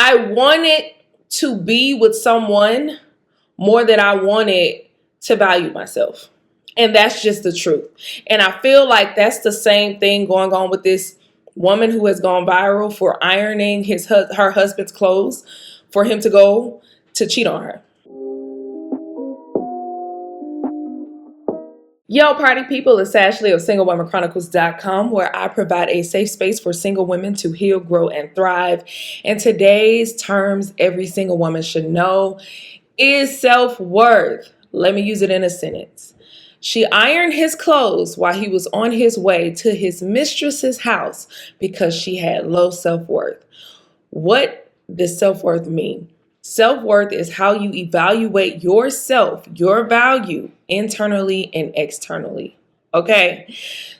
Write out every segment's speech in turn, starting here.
I wanted to be with someone more than I wanted to value myself. And that's just the truth. And I feel like that's the same thing going on with this woman who has gone viral for ironing her husband's clothes for him to go to cheat on her. Yo, party people, it's Ashley of SingleWomenChronicles.com, where I provide a safe space for single women to heal, grow, and thrive. And today's terms every single woman should know is self-worth. Let me use it in a sentence. She ironed his clothes while he was on his way to his mistress's house because she had low self-worth. What does self-worth mean? Self-worth is how you evaluate yourself, your value, internally and externally. Okay?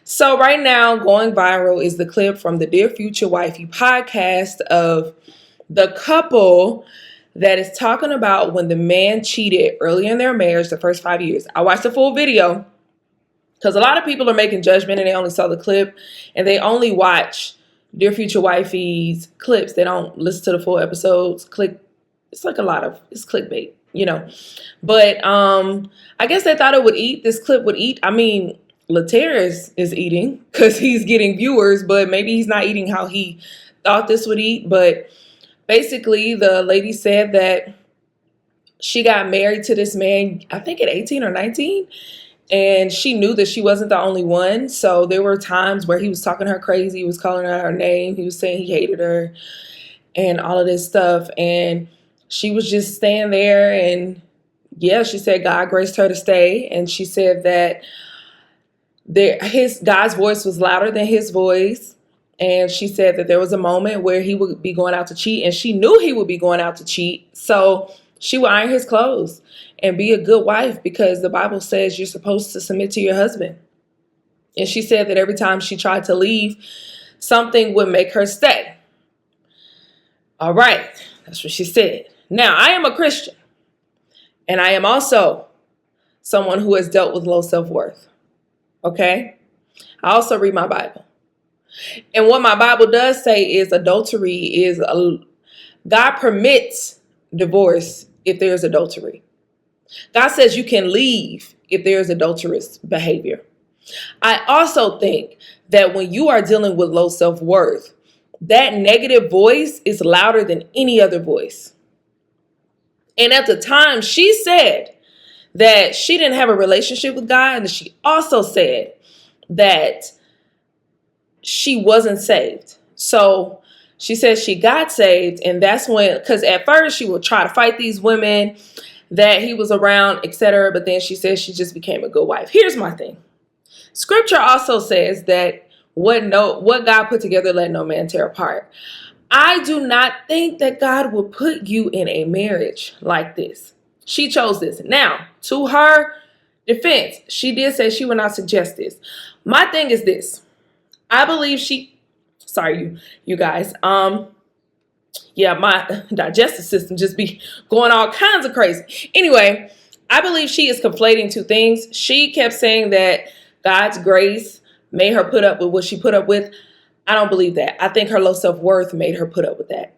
So right now, going viral is the clip from the Dear Future Wifey podcast of the couple that is talking about when the man cheated early in their marriage, the first 5 years. I watched the full video because a lot of people are making judgment and they only saw the clip and they only watch Dear Future Wifey's clips. They don't listen to the full episodes. It's like it's clickbait, you know. But I guess they thought this clip would eat. I mean, Laterris is eating because he's getting viewers, but maybe he's not eating how he thought this would eat. But basically, the lady said that she got married to this man, I think at 18 or 19, and she knew that she wasn't the only one. So there were times where he was talking her crazy. He was calling her name. He was saying he hated her and all of this stuff. And she was just staying there. And yeah, she said God graced her to stay. And she said that God's voice was louder than his voice. And she said that there was a moment where he would be going out to cheat, and she knew he would be going out to cheat. So she would iron his clothes and be a good wife because the Bible says you're supposed to submit to your husband. And she said that every time she tried to leave, something would make her stay. All right. That's what she said. Now, I am a Christian, and I am also someone who has dealt with low self-worth. Okay? I also read my Bible. And what my Bible does say is adultery is God permits divorce if there's adultery. God says you can leave if there's adulterous behavior. I also think that when you are dealing with low self-worth, that negative voice is louder than any other voice. And at the time, she said that she didn't have a relationship with God, and she also said that she wasn't saved. So she says she got saved, and that's when, because at first she would try to fight these women that he was around, etc. But then she says she just became a good wife. Here's my thing. Scripture also says that what God put together, let no man tear apart. I do not think that God will put you in a marriage like this. She chose this. Now, to her defense, she did say she would not suggest this. My thing is this. I believe you guys. Yeah, my digestive system just be going all kinds of crazy. Anyway, I believe she is conflating two things. She kept saying that God's grace made her put up with what she put up with. I don't believe that. I think her low self-worth made her put up with that.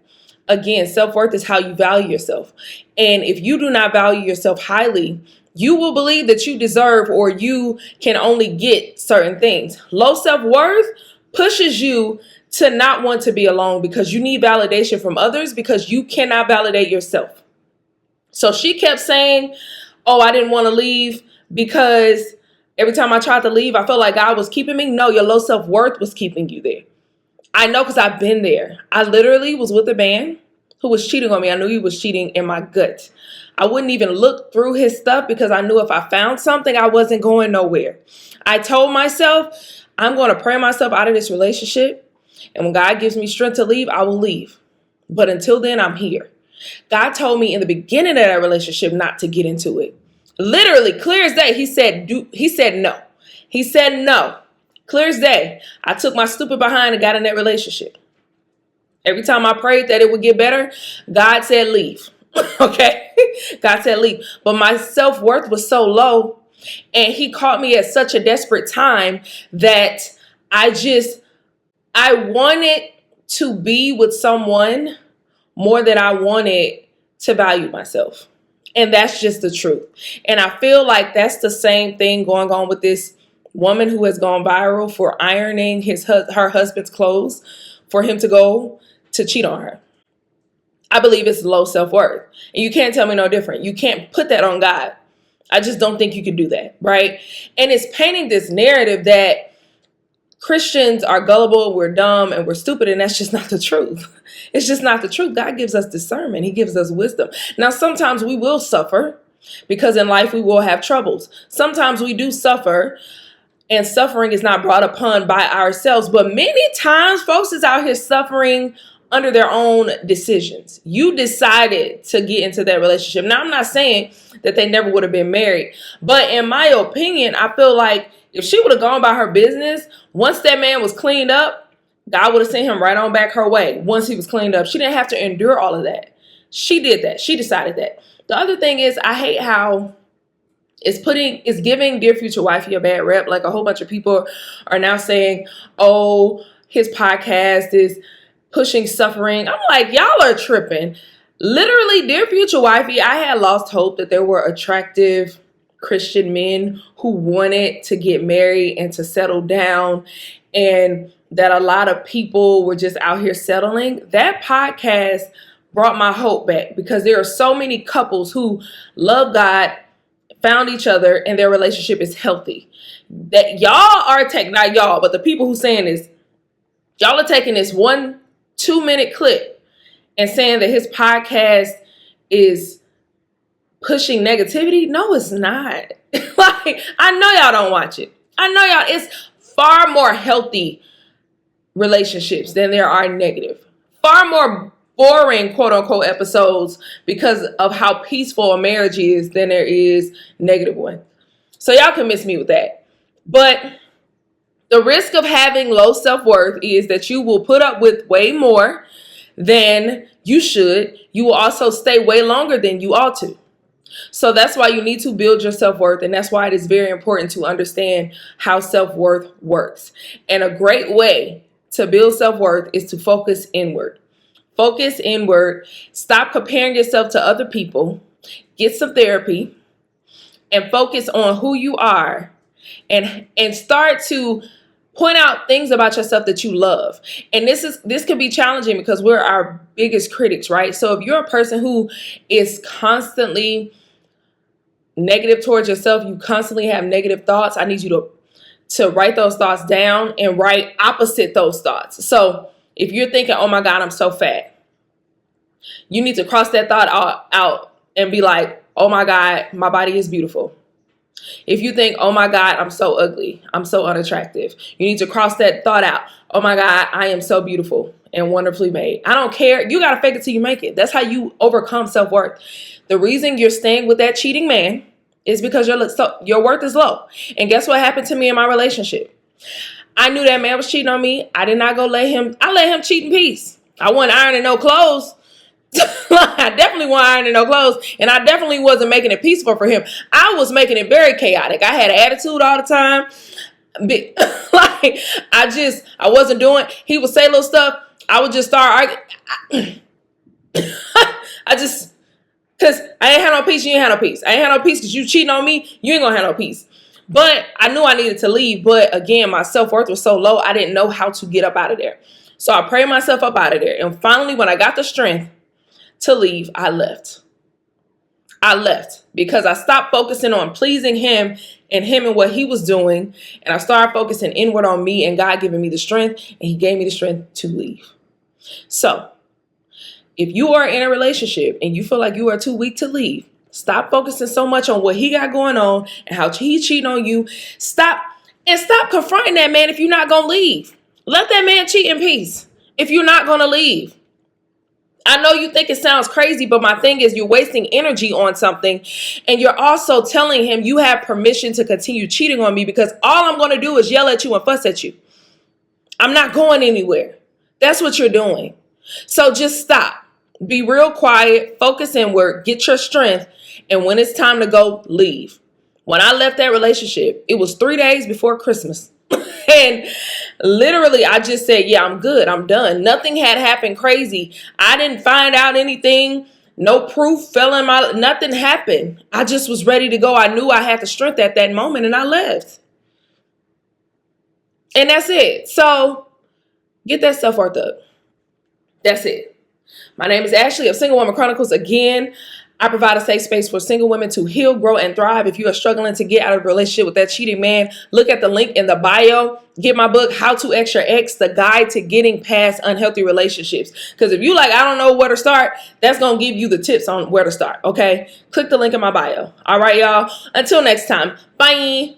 Again, self-worth is how you value yourself. And if you do not value yourself highly, you will believe that you deserve or you can only get certain things. Low self-worth pushes you to not want to be alone because you need validation from others because you cannot validate yourself. So she kept saying, oh, I didn't want to leave because every time I tried to leave, I felt like God was keeping me. No, your low self-worth was keeping you there. I know because I've been there. I literally was with a man who was cheating on me. I knew he was cheating in my gut. I wouldn't even look through his stuff because I knew if I found something, I wasn't going nowhere. I told myself, I'm going to pray myself out of this relationship. And when God gives me strength to leave, I will leave. But until then, I'm here. God told me in the beginning of that relationship not to get into it. Literally, clear as day, he said no. He said no. Clear as day. I took my stupid behind and got in that relationship. Every time I prayed that it would get better, God said leave. Okay? God said leave. But my self-worth was so low, and he caught me at such a desperate time that I wanted to be with someone more than I wanted to value myself. And that's just the truth. And I feel like that's the same thing going on with this woman who has gone viral for ironing her husband's clothes for him to go to cheat on her. I believe it's low self-worth. And you can't tell me no different. You can't put that on God. I just don't think you can do that, right? And it's painting this narrative that Christians are gullible, we're dumb, and we're stupid, and that's just not the truth. It's just not the truth. God gives us discernment. He gives us wisdom. Now, sometimes we will suffer because in life we will have troubles. Sometimes we do suffer, and suffering is not brought upon by ourselves. But many times, folks is out here suffering under their own decisions. You decided to get into that relationship. Now, I'm not saying that they never would have been married, but in my opinion, I feel like if she would have gone about her business, once that man was cleaned up, God would have sent him right on back her way. Once he was cleaned up, she didn't have to endure all of that. She did that. She decided that. The other thing is, I hate how it's giving Dear Future Wifey a bad rep. Like a whole bunch of people are now saying, oh, his podcast is pushing suffering. I'm like, y'all are tripping. Literally, Dear Future Wifey, I had lost hope that there were attractive Christian men who wanted to get married and to settle down, and that a lot of people were just out here settling. That podcast brought my hope back because there are so many couples who love God, found each other, and their relationship is healthy. That y'all are taking, not y'all, but the people who saying this, y'all are taking this 1-2 minute clip and saying that his podcast is pushing negativity. No, it's not. Like, I know y'all don't watch it. I know y'all, it's far more healthy relationships than there are negative. Far more boring, quote unquote, episodes because of how peaceful a marriage is than there is negative one. So y'all can miss me with that. But the risk of having low self-worth is that you will put up with way more than you should. You will also stay way longer than you ought to. So that's why you need to build your self-worth. And that's why it is very important to understand how self-worth works. And a great way to build self-worth is to focus inward. Focus inward. Stop comparing yourself to other people. Get some therapy and focus on who you are and start to point out things about yourself that you love. And this can be challenging because we're our biggest critics, right? So if you're a person who is constantly negative towards yourself, you constantly have negative thoughts, I need you to write those thoughts down and write opposite those thoughts. So if you're thinking, oh my God, I'm so fat, you need to cross that thought out and be like, oh my God, my body is beautiful. If you think, oh my God, I'm so ugly, I'm so unattractive, you need to cross that thought out. Oh my God, I am so beautiful and wonderfully made. I don't care. You got to fake it till you make it. That's how you overcome self-worth. The reason you're staying with that cheating man is because your worth is low. And guess what happened to me in my relationship? I knew that man was cheating on me. I did not go let him cheat in peace. I wasn't ironing no clothes. I definitely wasn't ironing no clothes. And I definitely wasn't making it peaceful for him. I was making it very chaotic. I had an attitude all the time. Like, I wasn't doing, he would say little stuff. I would just start arguing. Because I ain't had no peace, you ain't had no peace. I ain't had no peace because you cheating on me, you ain't gonna have no peace. But I knew I needed to leave. But again, my self-worth was so low, I didn't know how to get up out of there. So I prayed myself up out of there. And finally, when I got the strength to leave, I left. I left because I stopped focusing on pleasing him and what he was doing. And I started focusing inward on me and God giving me the strength. And he gave me the strength to leave. So if you are in a relationship and you feel like you are too weak to leave, stop focusing so much on what he got going on and how he's cheating on you. Stop confronting that man if you're not going to leave. Let that man cheat in peace if you're not going to leave. I know you think it sounds crazy, but my thing is you're wasting energy on something. And you're also telling him you have permission to continue cheating on me because all I'm going to do is yell at you and fuss at you. I'm not going anywhere. That's what you're doing. So just stop. Be real quiet. Focus inward. Get your strength. And when it's time to go, leave. When I left that relationship, it was 3 days before Christmas. And literally, I just said, yeah, I'm good. I'm done. Nothing had happened crazy. I didn't find out anything. No proof fell in my, nothing happened. I just was ready to go. I knew I had the strength at that moment and I left. And that's it. So get that self-worth up. That's it. My name is Ashley of Single Woman Chronicles. Again, I provide a safe space for single women to heal, grow, and thrive. If you are struggling to get out of a relationship with that cheating man, look at the link in the bio. Get my book, How to Ex Your Ex, the guide to getting past unhealthy relationships. Because if you like, I don't know where to start, that's going to give you the tips on where to start, okay? Click the link in my bio. All right, y'all. Until next time. Bye.